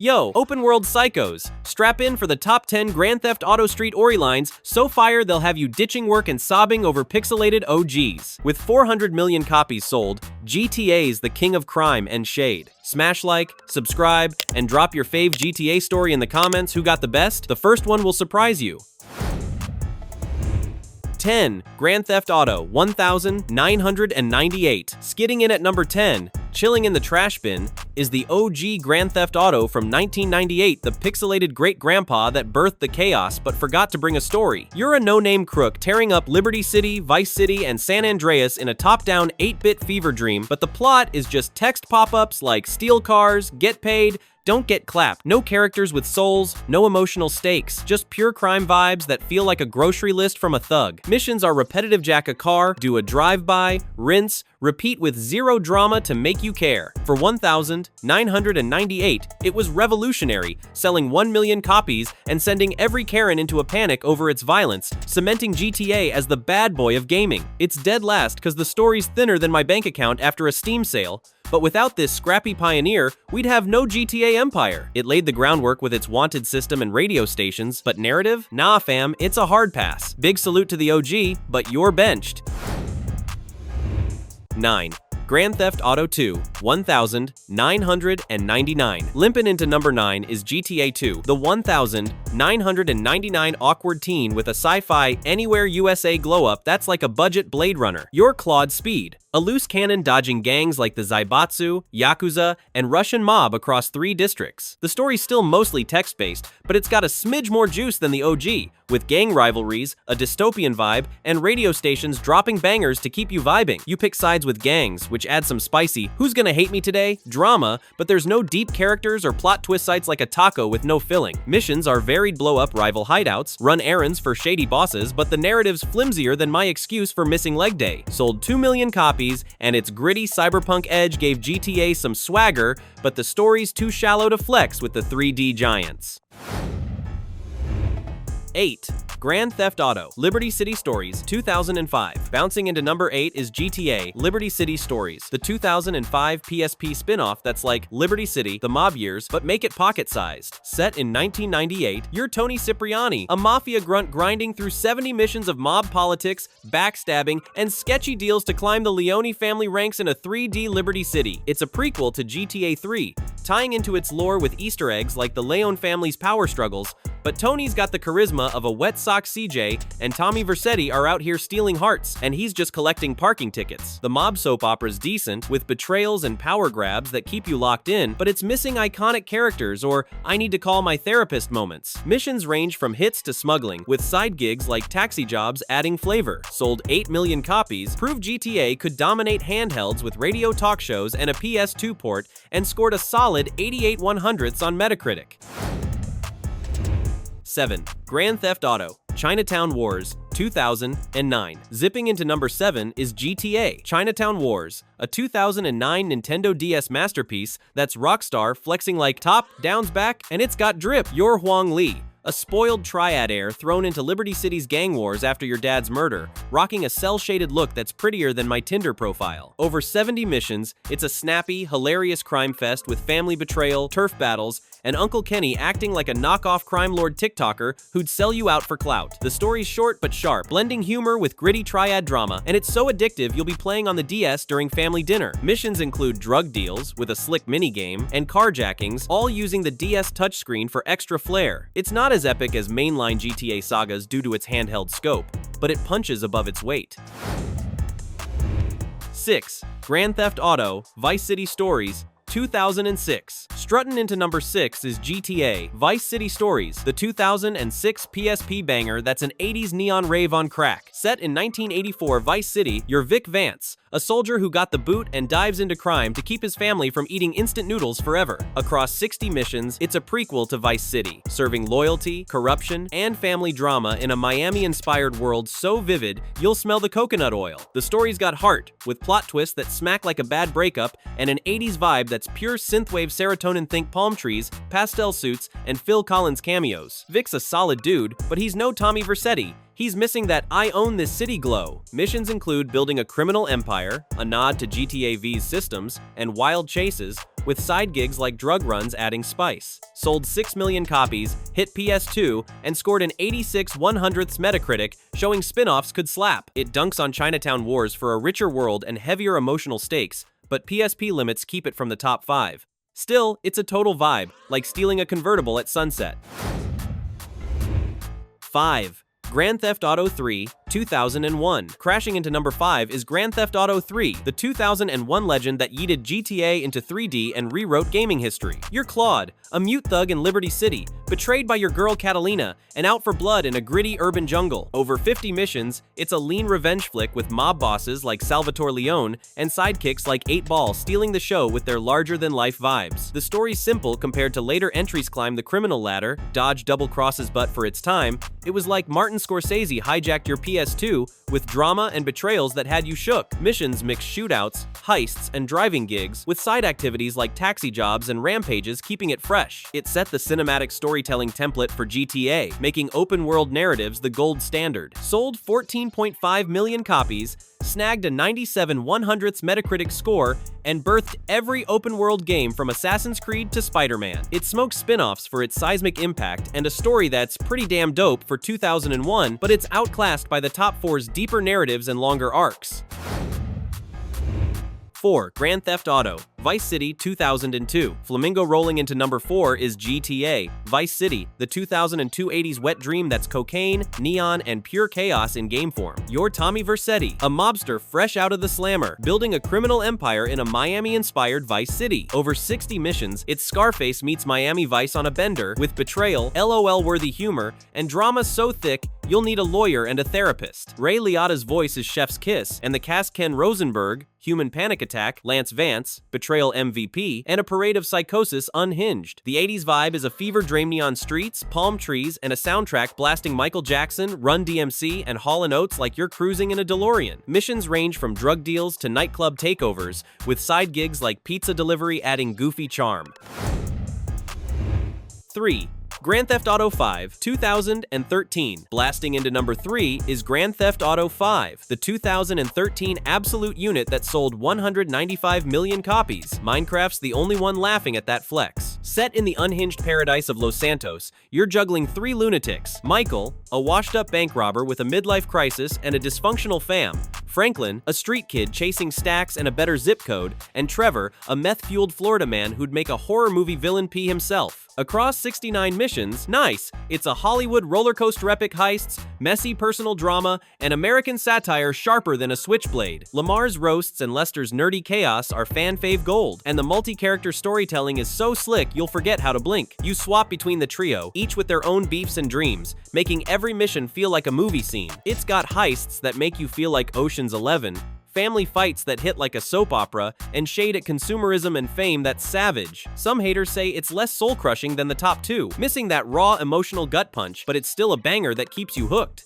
Yo, open world psychos, strap in for the top 10 Grand Theft Auto Street Ori lines, so fire they'll have you ditching work and sobbing over pixelated OGs. With 400 million copies sold, GTA's the king of crime and shade. Smash like, subscribe, and drop your fave GTA story in the comments. Who got the best? The first one will surprise you. 10. Grand Theft Auto 1998. Skidding in at number 10, chilling in the trash bin, is the OG Grand Theft Auto from 1998, the pixelated great-grandpa that birthed the chaos but forgot to bring a story. You're a no-name crook tearing up Liberty City, Vice City, and San Andreas in a top-down 8-bit fever dream, but the plot is just text pop-ups like steal cars, get paid, don't get clapped. No characters with souls, no emotional stakes, just pure crime vibes that feel like a grocery list from a thug. Missions are repetitive: jack a car, do a drive-by, rinse, repeat with zero drama to make you care. For 1998, it was revolutionary, selling 1 million copies and sending every Karen into a panic over its violence, cementing GTA as the bad boy of gaming. It's dead last because the story's thinner than my bank account after a Steam sale, but without this scrappy pioneer, we'd have no GTA empire. It laid the groundwork with its wanted system and radio stations, but narrative? Nah fam, it's a hard pass. Big salute to the OG, but you're benched. 9. Grand Theft Auto 2 1999. Limpin' into number 9 is GTA 2, the 1999 awkward teen with a sci-fi Anywhere USA glow-up that's like a budget Blade Runner. You're Claude Speed, a loose cannon dodging gangs like the Zaibatsu, Yakuza, and Russian mob across 3 districts. The story's still mostly text-based, but it's got a smidge more juice than the OG, with gang rivalries, a dystopian vibe, and radio stations dropping bangers to keep you vibing. You pick sides with gangs, which adds some spicy "who's gonna hate me today" drama, but there's no deep characters or plot twist sites like a taco with no filling. Missions are varied blow-up rival hideouts, run errands for shady bosses, but the narrative's flimsier than my excuse for missing leg day. Sold 2 million copies, and its gritty cyberpunk edge gave GTA some swagger, but the story's too shallow to flex with the 3D giants. 8. Grand Theft Auto Liberty City Stories 2005. Bouncing into number 8 is GTA Liberty City Stories, the 2005 PSP spin-off that's like Liberty City, the mob years, but make it pocket-sized. Set in 1998, you're Tony Cipriani, a mafia grunt grinding through 70 missions of mob politics, backstabbing, and sketchy deals to climb the Leone family ranks in a 3D Liberty City. It's a prequel to GTA 3, tying into its lore with Easter eggs like the Leone family's power struggles, but Tony's got the charisma of a wet sock CJ, and Tommy Vercetti are out here stealing hearts, and he's just collecting parking tickets. The mob soap opera's decent, with betrayals and power grabs that keep you locked in, but it's missing iconic characters or I need to call my therapist moments. Missions range from hits to smuggling, with side gigs like taxi jobs adding flavor. Sold 8 million copies, proved GTA could dominate handhelds with radio talk shows and a PS2 port, and scored a solid 88 100ths on Metacritic. 7. Grand Theft Auto Chinatown Wars 2009. Zipping into number 7 is GTA Chinatown Wars, a 2009 Nintendo DS masterpiece that's Rockstar flexing like top, down's back, and it's got drip. You're Huang Li, a spoiled triad heir thrown into Liberty City's gang wars after your dad's murder, rocking a cel-shaded look that's prettier than my Tinder profile. Over 70 missions, it's a snappy, hilarious crime fest with family betrayal, turf battles, and Uncle Kenny acting like a knockoff crime lord TikToker who'd sell you out for clout. The story's short but sharp, blending humor with gritty triad drama, and it's so addictive you'll be playing on the DS during family dinner. Missions include drug deals with a slick minigame and carjackings, all using the DS touchscreen for extra flair. It's not as epic as mainline GTA sagas due to its handheld scope, but it punches above its weight. 6. Grand Theft Auto Vice City Stories 2006. Strutting into number 6 is GTA Vice City Stories, the 2006 PSP banger that's an 80s neon rave on crack. Set in 1984 Vice City, you're Vic Vance, a soldier who got the boot and dives into crime to keep his family from eating instant noodles forever. Across 60 missions, it's a prequel to Vice City, serving loyalty, corruption, and family drama in a Miami-inspired world so vivid you'll smell the coconut oil. The story's got heart, with plot twists that smack like a bad breakup, and an 80s vibe that's pure synthwave serotonin. Think palm trees, pastel suits, and Phil Collins cameos. Vic's a solid dude, but he's no Tommy Vercetti. He's missing that "I own this city" glow. Missions include building a criminal empire, a nod to GTA V's systems, and wild chases, with side gigs like drug runs adding spice. Sold 6 million copies, hit PS2, and scored an 86 100ths Metacritic, showing spin-offs could slap. It dunks on Chinatown Wars for a richer world and heavier emotional stakes, but PSP limits keep it from the top 5. Still, it's a total vibe, like stealing a convertible at sunset. 5. Grand Theft Auto 3, 2001. Crashing into number 5 is Grand Theft Auto 3, the 2001 legend that yeeted GTA into 3D and rewrote gaming history. You're Claude, a mute thug in Liberty City, betrayed by your girl Catalina, and out for blood in a gritty urban jungle. Over 50 missions, it's a lean revenge flick with mob bosses like Salvatore Leone and sidekicks like 8-Ball stealing the show with their larger-than-life vibes. The story's simple compared to later entries climb the criminal ladder, dodge double crosses, but for its time, it was like Martin Scorsese hijacked your PS2 with drama and betrayals that had you shook. Missions mix shootouts, heists, and driving gigs, with side activities like taxi jobs and rampages keeping it fresh. It set the cinematic storytelling template for GTA, making open-world narratives the gold standard. Sold 14.5 million copies, snagged a 97 100ths Metacritic score, and birthed every open-world game from Assassin's Creed to Spider-Man. It smokes spin-offs for its seismic impact and a story that's pretty damn dope for 2001, but it's outclassed by the top 4's deeper narratives and longer arcs. 4. Grand Theft Auto, Vice City 2002. Flamingo rolling into number 4 is GTA, Vice City, the 2002 80s wet dream that's cocaine, neon, and pure chaos in game form. You're Tommy Vercetti, a mobster fresh out of the slammer, building a criminal empire in a Miami-inspired Vice City. Over 60 missions, it's Scarface meets Miami Vice on a bender, with betrayal, LOL-worthy humor, and drama so thick you'll need a lawyer and a therapist. Ray Liotta's voice is Chef's Kiss, and the cast Ken Rosenberg, Human Panic Attack, Lance Vance, Betrayal MVP, and a parade of psychosis unhinged. The 80s vibe is a fever-dream neon streets, palm trees, and a soundtrack blasting Michael Jackson, Run DMC, and Hall & Oates like you're cruising in a DeLorean. Missions range from drug deals to nightclub takeovers, with side gigs like pizza delivery adding goofy charm. 3. Grand Theft Auto 5, 2013. Blasting into number 3 is Grand Theft Auto 5, the 2013 absolute unit that sold 195 million copies. Minecraft's the only one laughing at that flex. Set in the unhinged paradise of Los Santos, you're juggling 3 lunatics: Michael, a washed-up bank robber with a midlife crisis and a dysfunctional fam; Franklin, a street kid chasing stacks and a better zip code; and Trevor, a meth-fueled Florida man who'd make a horror movie villain pee himself. Across 69 missions, nice! It's a Hollywood rollercoaster epic heists, messy personal drama, and American satire sharper than a switchblade. Lamar's roasts and Lester's nerdy chaos are fan-fave gold, and the multi-character storytelling is so slick you'll forget how to blink. You swap between the trio, each with their own beefs and dreams, making every mission feel like a movie scene. It's got heists that make you feel like Ocean's 11, family fights that hit like a soap opera, and shade at consumerism and fame that's savage. Some haters say it's less soul-crushing than the top 2, missing that raw emotional gut punch, but it's still a banger that keeps you hooked.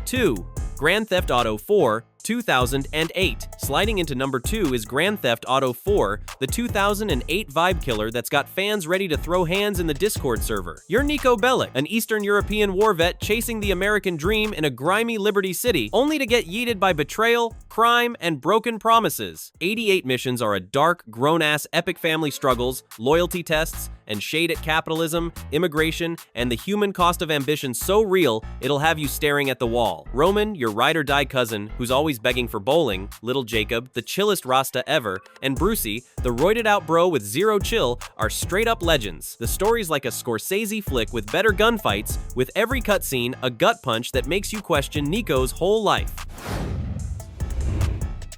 2. Grand Theft Auto 4, 2008. Sliding into number 2 is Grand Theft Auto 4, the 2008 vibe killer that's got fans ready to throw hands in the Discord server. You're Nico Bellic, an Eastern European war vet chasing the American dream in a grimy Liberty City, only to get yeeted by betrayal, crime, and broken promises. 88 missions are a dark, grown-ass epic family struggles, loyalty tests, and shade at capitalism, immigration, and the human cost of ambition so real, it'll have you staring at the wall. Roman, your ride-or-die cousin, who's always begging for bowling, Little Jacob, the chillest Rasta ever, and Brucey, the roided-out bro with zero chill, are straight-up legends. The story's like a Scorsese flick with better gunfights, with every cutscene a gut punch that makes you question Nico's whole life.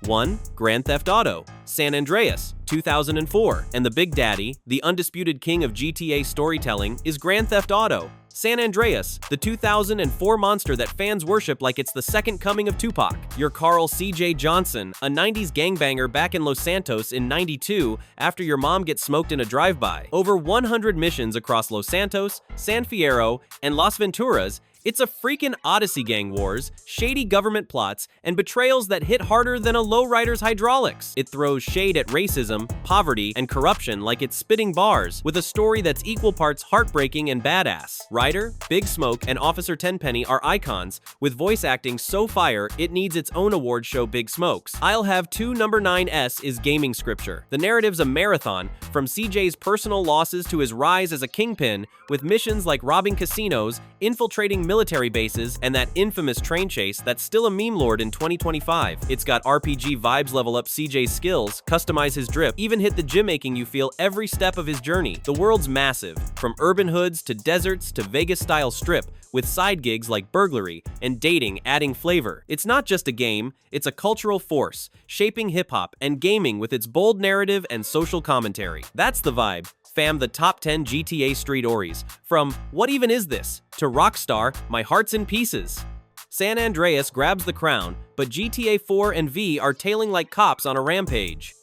1. Grand Theft Auto, San Andreas, 2004. And the Big Daddy, the undisputed king of GTA storytelling, is Grand Theft Auto, San Andreas, the 2004 monster that fans worship like it's the second coming of Tupac. You're Carl C.J. Johnson, a 90s gangbanger back in Los Santos in '92 after your mom gets smoked in a drive-by. Over 100 missions across Los Santos, San Fierro, and Las Venturas, It's a freaking Odyssey, gang wars, shady government plots, and betrayals that hit harder than a lowrider's hydraulics. It throws shade at racism, poverty, and corruption like it's spitting bars, with a story that's equal parts heartbreaking and badass. Ryder, Big Smoke, and Officer Tenpenny are icons, with voice acting so fire it needs its own award show. Big Smokes. I'll have two. Number 9S is gaming scripture. The narrative's a marathon, from CJ's personal losses to his rise as a kingpin, with missions like robbing casinos, infiltrating military bases, and that infamous train chase that's still a meme lord in 2025. It's got RPG vibes, level up CJ's skills, customize his drip, even hit the gym, making you feel every step of his journey. The world's massive, from urban hoods to deserts to Vegas-style strip, with side gigs like burglary and dating adding flavor. It's not just a game, it's a cultural force, shaping hip-hop and gaming with its bold narrative and social commentary. That's the vibe. Fam, the top 10 GTA Street Oris, from "What even is this?" to Rockstar, "My heart's in pieces." San Andreas grabs the crown, but GTA 4 and V are tailing like cops on a rampage.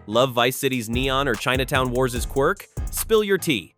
Love Vice City's neon or Chinatown Wars' quirk? Spill your tea.